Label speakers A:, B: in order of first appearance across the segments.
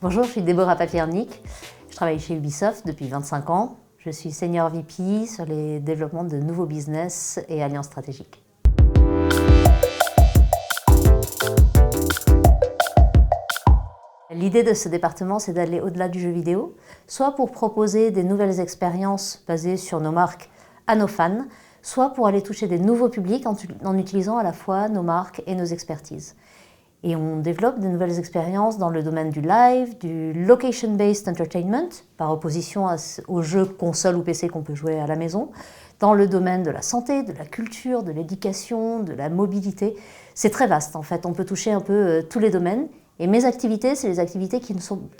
A: Bonjour, je suis Déborah Papiernik. Je travaille chez Ubisoft depuis 25 ans. Je suis Senior VP sur les développements de nouveaux business et alliances stratégiques. L'idée de ce département, c'est d'aller au-delà du jeu vidéo, soit pour proposer des nouvelles expériences basées sur nos marques à nos fans, soit pour aller toucher des nouveaux publics en utilisant à la fois nos marques et nos expertises. Et on développe de nouvelles expériences dans le domaine du live, du location-based entertainment, par opposition aux jeux console ou PC qu'on peut jouer à la maison, dans le domaine de la santé, de la culture, de l'éducation, de la mobilité. C'est très vaste en fait, on peut toucher un peu tous les domaines. Et mes activités, c'est les activités qui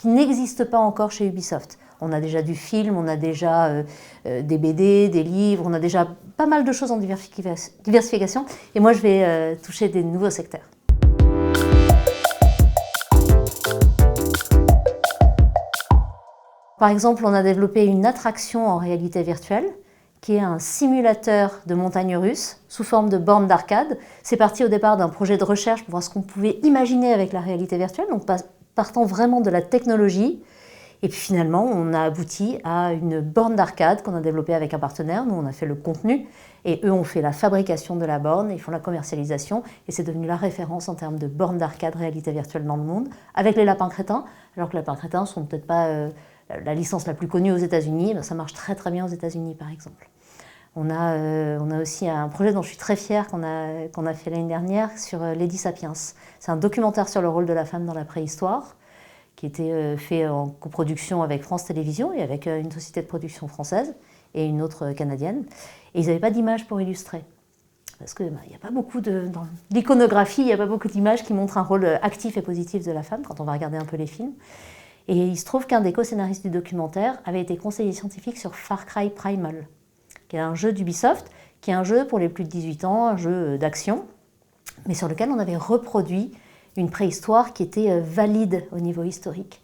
A: n'existent pas encore chez Ubisoft. On a déjà du film, on a déjà des BD, des livres, on a déjà pas mal de choses en diversification. Et moi, je vais toucher des nouveaux secteurs. Par exemple, on a développé une attraction en réalité virtuelle qui est un simulateur de montagne russe sous forme de borne d'arcade. C'est parti au départ d'un projet de recherche pour voir ce qu'on pouvait imaginer avec la réalité virtuelle, donc partant vraiment de la technologie. Et puis finalement, on a abouti à une borne d'arcade qu'on a développée avec un partenaire. Nous, on a fait le contenu et eux ont fait la fabrication de la borne, ils font la commercialisation et c'est devenu la référence en termes de borne d'arcade réalité virtuelle dans le monde, avec les lapins crétins, alors que les lapins crétins ne sont peut-être pas la licence la plus connue aux États-Unis, ça marche très très bien aux États-Unis par exemple. On a aussi un projet dont je suis très fière qu'on a fait l'année dernière sur Lady Sapiens. C'est un documentaire sur le rôle de la femme dans la préhistoire qui était fait en coproduction avec France Télévisions et avec une société de production française et une autre canadienne. Et ils n'avaient pas d'images pour illustrer. Parce qu'il n'y a pas beaucoup dans l'iconographie, il n'y a pas beaucoup d'images qui montrent un rôle actif et positif de la femme quand on va regarder un peu les films. Et il se trouve qu'un des co-scénaristes du documentaire avait été conseiller scientifique sur Far Cry Primal, qui est un jeu d'Ubisoft, qui est un jeu pour les plus de 18 ans, un jeu d'action, mais sur lequel on avait reproduit une préhistoire qui était valide au niveau historique.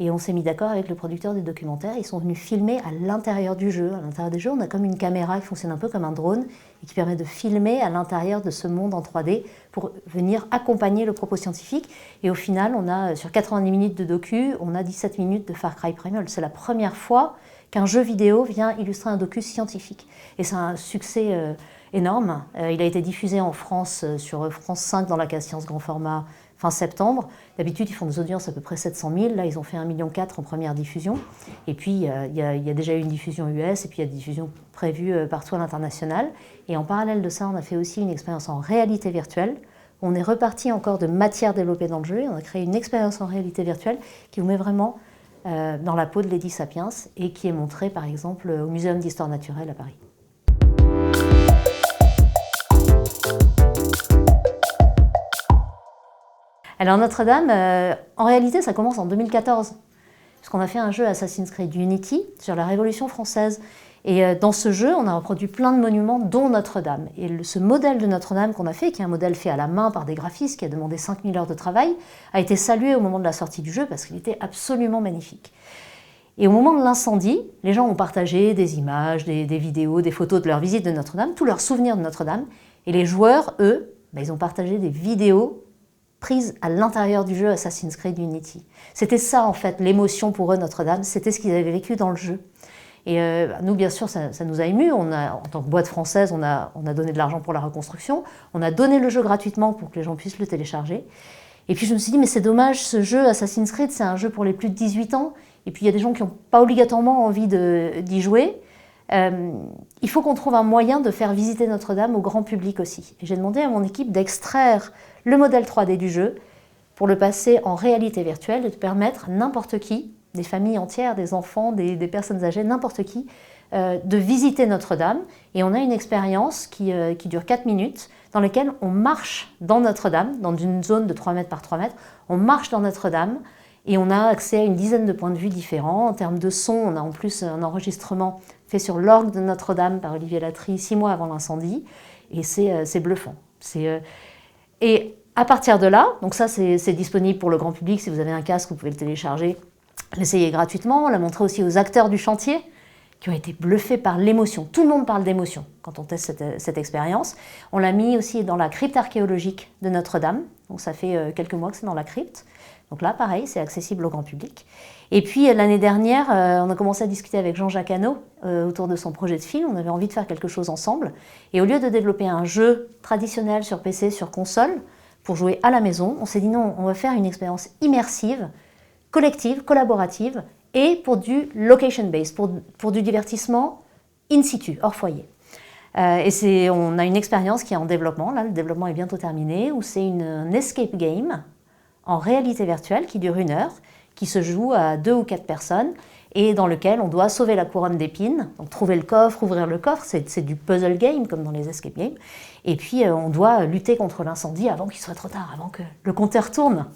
A: Et on s'est mis d'accord avec le producteur du documentaire, ils sont venus filmer à l'intérieur du jeu. À l'intérieur du jeu, on a comme une caméra qui fonctionne un peu comme un drone et qui permet de filmer à l'intérieur de ce monde en 3D pour venir accompagner le propos scientifique. Et au final, on a sur 90 minutes de docu, on a 17 minutes de Far Cry Primal. C'est la première fois qu'un jeu vidéo vient illustrer un docu scientifique. Et c'est un succès énorme. Il a été diffusé en France sur France 5 dans la case Science Grand Format fin septembre. D'habitude, ils font des audiences à peu près 700 000. Là, ils ont fait 1,4 million en première diffusion. Et puis, il y a déjà eu une diffusion US et puis il y a des diffusions prévues partout à l'international. Et en parallèle de ça, on a fait aussi une expérience en réalité virtuelle. On est reparti encore de matière développée dans le jeu. On a créé une expérience en réalité virtuelle qui vous met vraiment dans la peau de Lady Sapiens et qui est montrée, par exemple, au Muséum d'Histoire Naturelle à Paris. Alors Notre-Dame, en réalité, ça commence en 2014, puisqu'on a fait un jeu Assassin's Creed Unity sur la Révolution française. Et dans ce jeu, on a reproduit plein de monuments, dont Notre-Dame. Et ce modèle de Notre-Dame qu'on a fait, qui est un modèle fait à la main par des graphistes, qui a demandé 5000 heures de travail, a été salué au moment de la sortie du jeu parce qu'il était absolument magnifique. Et au moment de l'incendie, les gens ont partagé des images, des vidéos, des photos de leur visite de Notre-Dame, tous leurs souvenirs de Notre-Dame. Et les joueurs, eux, ils ont partagé des vidéos prises à l'intérieur du jeu Assassin's Creed Unity. C'était ça en fait, l'émotion pour eux Notre-Dame, c'était ce qu'ils avaient vécu dans le jeu. Et nous bien sûr ça nous a émus, en tant que boîte française on a donné de l'argent pour la reconstruction, on a donné le jeu gratuitement pour que les gens puissent le télécharger. Et puis je me suis dit mais c'est dommage, ce jeu Assassin's Creed c'est un jeu pour les plus de 18 ans, et puis il y a des gens qui n'ont pas obligatoirement envie d'y jouer. Il faut qu'on trouve un moyen de faire visiter Notre-Dame au grand public aussi. Et j'ai demandé à mon équipe d'extraire le modèle 3D du jeu pour le passer en réalité virtuelle et de permettre à n'importe qui, des familles entières, des enfants, des personnes âgées, n'importe qui, de visiter Notre-Dame. Et on a une expérience qui dure 4 minutes dans laquelle on marche dans Notre-Dame, dans une zone de 3 mètres par 3 mètres. On marche dans Notre-Dame et on a accès à une dizaine de points de vue différents. En termes de son, on a en plus un enregistrement fait sur l'orgue de Notre-Dame par Olivier Latry 6 mois avant l'incendie. Et c'est bluffant. Et à partir de là, donc ça c'est disponible pour le grand public, si vous avez un casque, vous pouvez le télécharger, l'essayer gratuitement. On l'a montré aussi aux acteurs du chantier qui ont été bluffés par l'émotion. Tout le monde parle d'émotion quand on teste cette expérience. On l'a mis aussi dans la crypte archéologique de Notre-Dame, donc ça fait quelques mois que c'est dans la crypte. Donc là, pareil, c'est accessible au grand public. Et puis l'année dernière, on a commencé à discuter avec Jean-Jacques Hano autour de son projet de film. On avait envie de faire quelque chose ensemble. Et au lieu de développer un jeu traditionnel sur PC, sur console, pour jouer à la maison, on s'est dit non, on va faire une expérience immersive, collective, collaborative, et pour du location-based, pour du divertissement in situ, hors foyer. On a une expérience qui est en développement, là le développement est bientôt terminé, où c'est un escape game en réalité virtuelle qui dure 1 heure, qui se joue à 2 ou 4 personnes et dans lequel on doit sauver la couronne d'épines, donc trouver le coffre, ouvrir le coffre, c'est du puzzle game comme dans les escape games, et puis on doit lutter contre l'incendie avant qu'il soit trop tard, avant que le compteur tourne.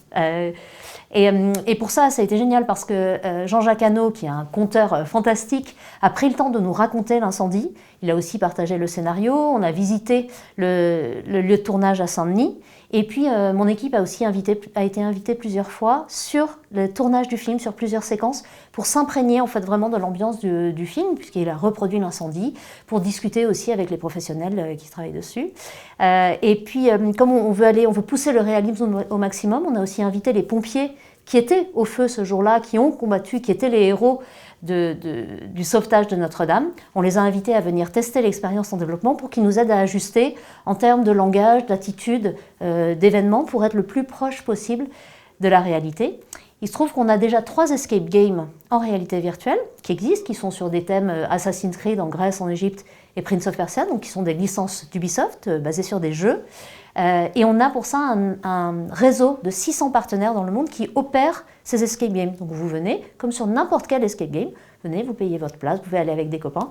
A: Et pour ça, ça a été génial parce que Jean-Jacques Hano, qui est un conteur fantastique, a pris le temps de nous raconter l'incendie. Il a aussi partagé le scénario, on a visité le lieu de tournage à Saint-Denis. Et puis mon équipe a aussi été invitée plusieurs fois sur le tournage du film, sur plusieurs séquences, pour s'imprégner en fait vraiment de l'ambiance du film, puisqu'il a reproduit l'incendie, pour discuter aussi avec les professionnels qui travaillent dessus. Et puis comme on veut pousser le réalisme au maximum, on a aussi invité les pompiers qui étaient au feu ce jour-là, qui ont combattu, qui étaient les héros du sauvetage de Notre-Dame. On les a invités à venir tester l'expérience en développement pour qu'ils nous aident à ajuster en termes de langage, d'attitude, d'événements, pour être le plus proche possible de la réalité. Il se trouve qu'on a déjà 3 escape games en réalité virtuelle qui existent, qui sont sur des thèmes Assassin's Creed en Grèce, en Égypte et Prince of Persia, donc qui sont des licences d'Ubisoft basées sur des jeux. Et on a pour ça un réseau de 600 partenaires dans le monde qui opèrent ces escape games. Donc vous venez, comme sur n'importe quel escape game, venez, vous payez votre place, vous pouvez aller avec des copains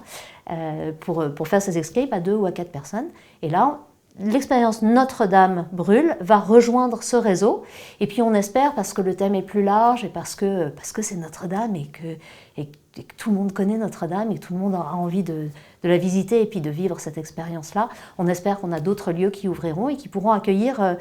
A: pour faire ces escapes à 2 ou à 4 personnes. Et là, l'expérience Notre-Dame brûle va rejoindre ce réseau. Et puis on espère, parce que le thème est plus large et parce que c'est Notre-Dame et que tout le monde connaît Notre-Dame et que tout le monde aura envie de la visiter et puis de vivre cette expérience-là, on espère qu'on a d'autres lieux qui ouvriront et qui pourront accueillir...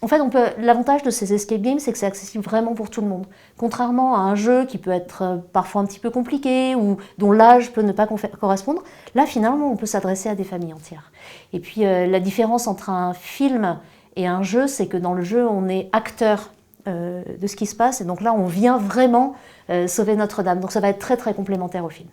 A: En fait, l'avantage de ces escape games, c'est que c'est accessible vraiment pour tout le monde. Contrairement à un jeu qui peut être parfois un petit peu compliqué ou dont l'âge peut ne pas correspondre, là, finalement, on peut s'adresser à des familles entières. Et puis, la différence entre un film et un jeu, c'est que dans le jeu, on est acteur de ce qui se passe. Et donc là, on vient vraiment sauver Notre-Dame. Donc ça va être très, très complémentaire au film.